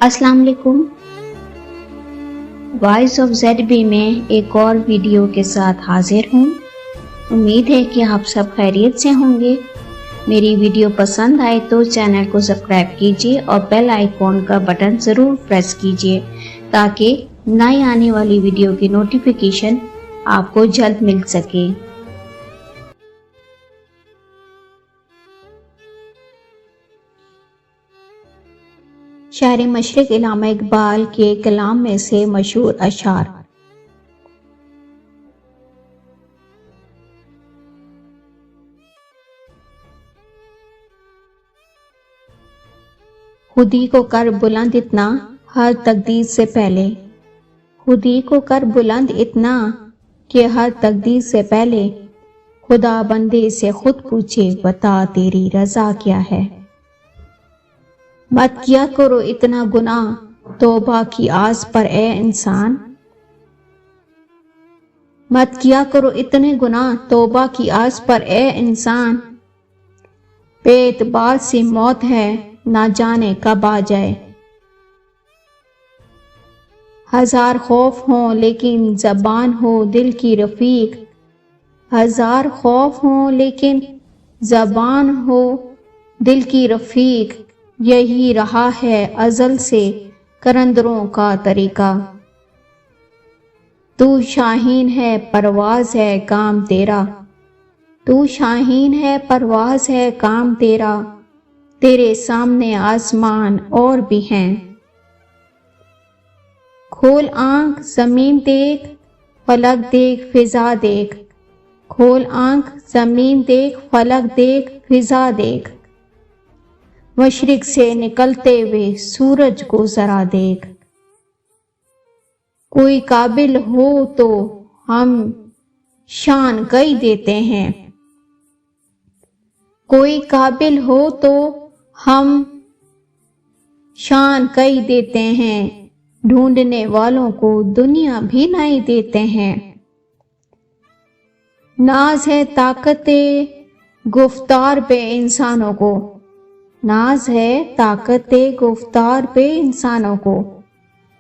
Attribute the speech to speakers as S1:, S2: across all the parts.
S1: السلام علیکم۔ Voice of Z B میں ایک اور ویڈیو کے ساتھ حاضر ہوں۔ امید ہے کہ آپ سب خیریت سے ہوں گے۔ میری ویڈیو پسند آئے تو چینل کو سبسکرائب کیجیے اور بیل آئیکن کا بٹن ضرور پریس کیجیے تاکہ نئی آنے والی ویڈیو کی نوٹیفیکیشن آپ کو جلد مل سکے۔ شاعر مشرق علامہ اقبال کے کلام میں سے مشہور اشعار۔ خودی کو کر بلند اتنا ہر تقدیر سے پہلے، خودی کو کر بلند اتنا کہ ہر تقدیر سے پہلے خدا بندے سے خود پوچھے بتا تیری رضا کیا ہے۔ مت کیا کرو اتنا گناہ توبہ کی آس پر اے انسان، مت کیا کرو اتنے گناہ توبہ کی آس پر اے انسان، بے اعتبار سی موت ہے نہ جانے کب آ جائے۔ ہزار خوف ہوں لیکن زبان ہو دل کی رفیق، ہزار خوف ہوں لیکن زبان ہو دل کی رفیق، یہی رہا ہے ازل سے قلندروں کا طریقہ۔ تو شاہین ہے پرواز ہے کام تیرا، تو شاہین ہے پرواز ہے کام تیرا، تیرے سامنے آسمان اور بھی ہیں۔ کھول آنکھ زمین دیکھ فلک دیکھ فضا دیکھ، کھول آنکھ زمین دیکھ فلک دیکھ فضا دیکھ، مشرق سے نکلتے ہوئے سورج کو ذرا دیکھ۔ کوئی قابل ہو تو ہم شان کئی دیتے ہیں، کوئی قابل ہو تو ہم شان کئی دیتے ہیں، ڈھونڈنے والوں کو دنیا بھی نہیں دیتے ہیں۔ ناز ہے طاقت گفتار پہ انسانوں کو، ناز ہے طاقت گفتار پہ انسانوں کو،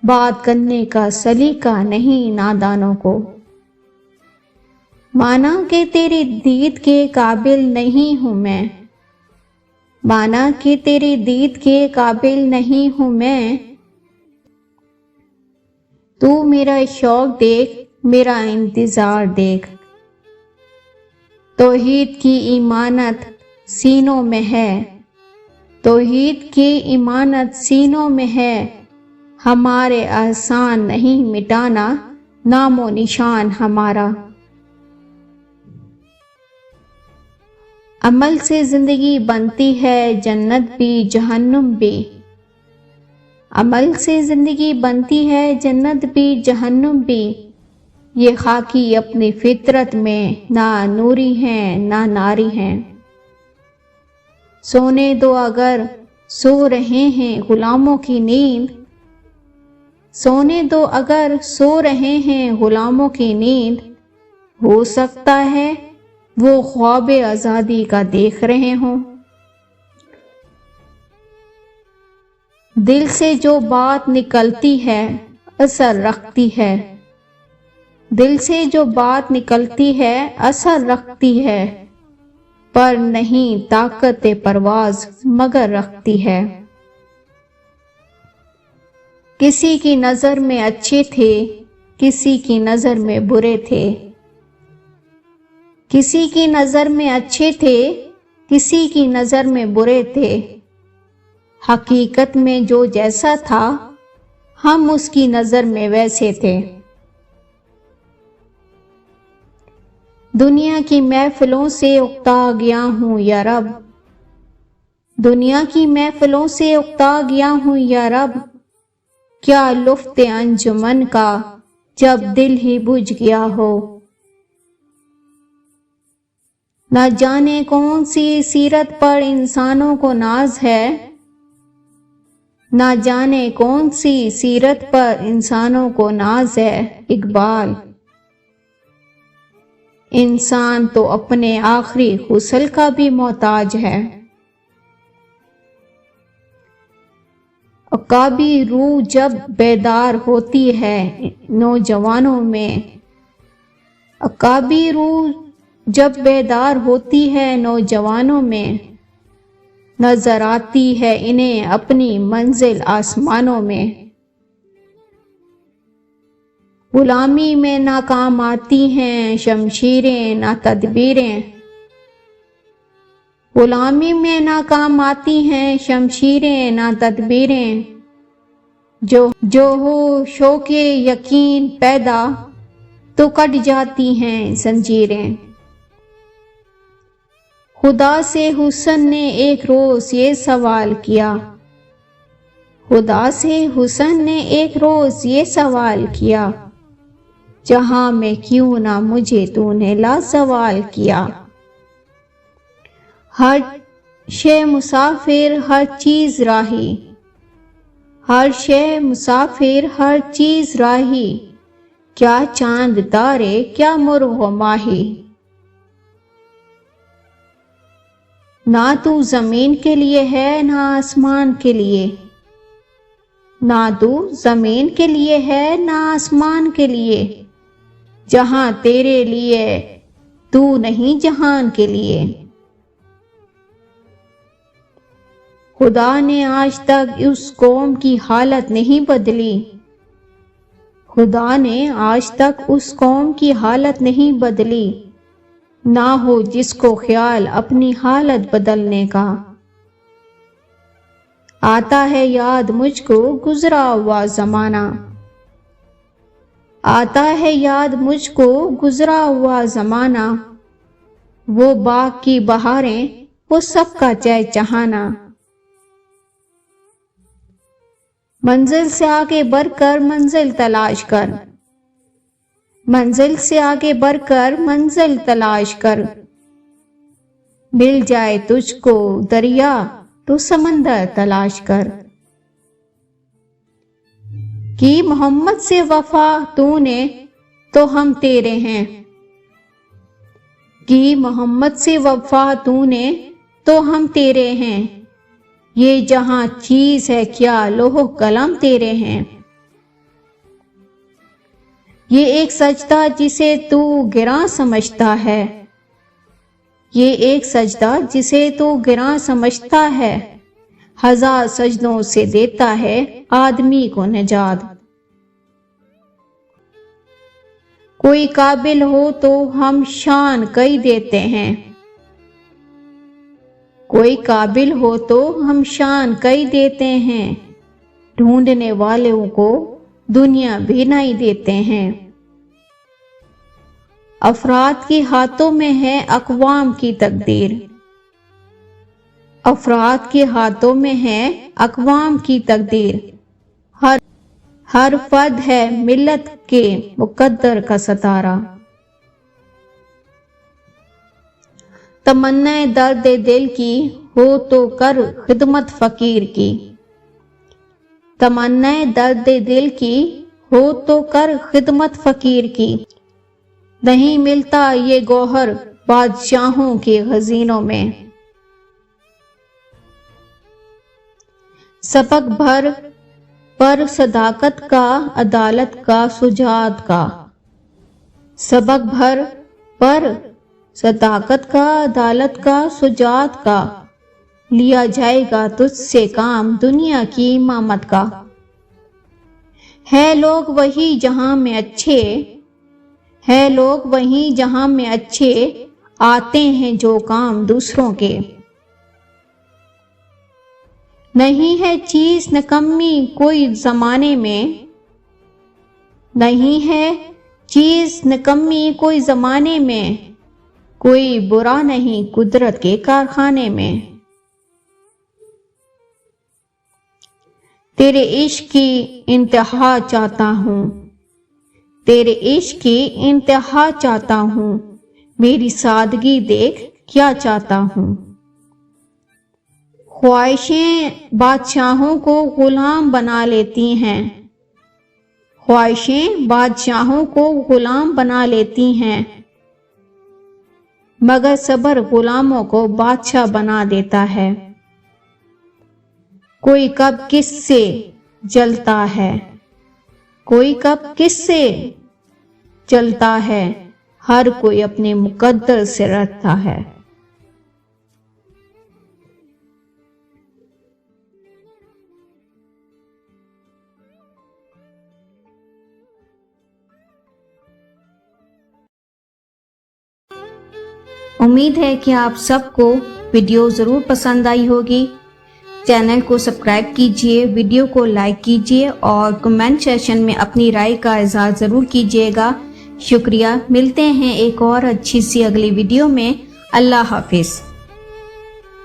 S1: بات کرنے کا سلیقہ نہیں نادانوں کو۔ مانا کہ تیری دید کے قابل نہیں ہوں میں، مانا کہ تیری دید کے قابل نہیں ہوں میں، تو میرا شوق دیکھ میرا انتظار دیکھ۔ توحید کی امانت سینوں میں ہے، توحید کی امانت سینوں میں ہے، ہمارے احسان نہیں مٹانا نام و نشان ہمارا۔ عمل سے زندگی بنتی ہے جنت بھی جہنم بھی، عمل سے زندگی بنتی ہے جنت بھی جہنم بھی، یہ خاکی اپنی فطرت میں نہ نوری ہیں نہ ناری ہیں۔ سونے دو اگر سو رہے ہیں غلاموں کی نیند، سونے دو اگر سو رہے ہیں غلاموں کی نیند، ہو سکتا ہے وہ خواب آزادی کا دیکھ رہے ہوں۔ دل سے جو بات نکلتی ہے اثر رکھتی ہے، دل سے جو بات نکلتی ہے اثر رکھتی ہے، پر نہیں طاقت پرواز مگر رکھتی ہے۔ کسی کی نظر میں اچھے تھے کسی کی نظر میں برے تھے، کسی کی نظر میں اچھے تھے کسی کی نظر میں برے تھے، حقیقت میں جو جیسا تھا ہم اس کی نظر میں ویسے تھے۔ دنیا کی محفلوں سے اکتا گیا ہوں یا رب، دنیا کی محفلوں سے اکتا گیا ہوں یا رب، کیا لطف انجمن کا جب دل ہی بجھ گیا ہو۔ نہ جانے کون سی سیرت پر انسانوں کو ناز ہے، نہ جانے کون سی سیرت پر انسانوں کو ناز ہے۔ اقبال۔ انسان تو اپنے آخری غسل کا بھی محتاج ہے۔ عقابی روح جب بیدار ہوتی ہے نوجوانوں میں، عقابی روح جب بیدار ہوتی ہے نوجوانوں میں، نظر آتی ہے انہیں اپنی منزل آسمانوں میں۔ غلامی میں ناکام آتی ہیں شمشیریں نہ تدبیریں، غلامی میں ناکام آتی ہیں شمشیریں نہ تدبیریں، جو ہو شوق یقین پیدا تو کٹ جاتی ہیں زنجیریں۔ خدا سے حسن نے ایک روز یہ سوال کیا، خدا سے حسن نے ایک روز یہ سوال کیا، جہاں میں کیوں نہ مجھے تو نے لازوال کیا۔ ہر شے مسافر ہر چیز راہی، ہر شے مسافر ہر چیز راہی، کیا چاند تارے کیا مرغ و ماہی۔ نہ تو زمین کے لیے ہے نہ آسمان کے لیے، نہ تو زمین کے لیے ہے نہ آسمان کے لیے، جہاں تیرے لیے تو نہیں جہان کے لیے۔ خدا نے آج تک اس قوم کی حالت نہیں بدلی، خدا نے آج تک اس قوم کی حالت نہیں بدلی، نہ ہو جس کو خیال اپنی حالت بدلنے کا۔ آتا ہے یاد مجھ کو گزرا ہوا زمانہ، آتا ہے یاد مجھ کو گزرا ہوا زمانہ، وہ باغ کی بہاریں وہ سب کا چہچہانا۔ منزل سے آگے بڑھ کر منزل تلاش کر، منزل سے آگے بڑھ کر منزل تلاش کر، مل جائے تجھ کو دریا تو سمندر تلاش کر۔ کی محمد سے وفا تو نے تو ہم تیرے ہیں، کی محمد سے وفا تو نے تو ہم تیرے ہیں، یہ جہاں چیز ہے کیا لوح قلم تیرے ہیں۔ یہ ایک سجدہ جسے تو گراں سمجھتا ہے، یہ ایک سجدہ جسے تو گراں سمجھتا ہے، ہزار سجدوں سے دیتا ہے آدمی کو نجات۔ کوئی قابل ہو تو ہم شان کئی دیتے ہیں، کوئی قابل ہو تو ہم شان کئی دیتے ہیں، ڈھونڈنے والوں کو دنیا بھی نہیں دیتے ہیں۔ افراد کے ہاتھوں میں ہے اقوام کی تقدیر، افراد کے ہاتھوں میں ہے اقوام کی تقدیر، ہر فرد ہے ملت کے مقدر کا ستارہ۔ تمنا درد دل کی ہو تو کر خدمت فقیر کی، تمنا درد دل کی ہو تو کر خدمت فقیر کی، نہیں ملتا یہ گوہر بادشاہوں کے خزینوں میں۔ سبق بھر پر صداقت کا عدالت کا شجاعت کا، سبق بھر پر صداقت کا عدالت کا شجاعت کا، لیا جائے گا تجھ سے کام دنیا کی امامت کا۔ ہے لوگ وہی جہاں میں اچھے، ہے لوگ وہی جہاں میں اچھے، آتے ہیں جو کام دوسروں کے۔ نہیں ہے چیز نکمی کوئی زمانے میں، نہیں ہے چیز نکمی کوئی زمانے میں، کوئی برا نہیں قدرت کے کارخانے میں۔ تیرے عشق کی انتہا چاہتا ہوں، تیرے عشق کی انتہا چاہتا ہوں، میری سادگی دیکھ کیا چاہتا ہوں۔ خواہشیں بادشاہوں کو غلام بنا لیتی ہیں، خواہشیں بادشاہوں کو غلام بنا لیتی ہیں، مگر صبر غلاموں کو بادشاہ بنا دیتا ہے۔ کوئی کب کس سے جلتا ہے، کوئی کب کس سے چلتا ہے، ہر کوئی اپنے مقدر سے رہتا ہے۔ امید ہے کہ آپ سب کو ویڈیو ضرور پسند آئی ہوگی۔ چینل کو سبسکرائب کیجئے، ویڈیو کو لائک کیجئے اور کمنٹ سیکشن میں اپنی رائے کا اظہار ضرور کیجئے گا۔ شکریہ، ملتے ہیں ایک اور اچھی سی اگلی ویڈیو میں۔ اللہ حافظ۔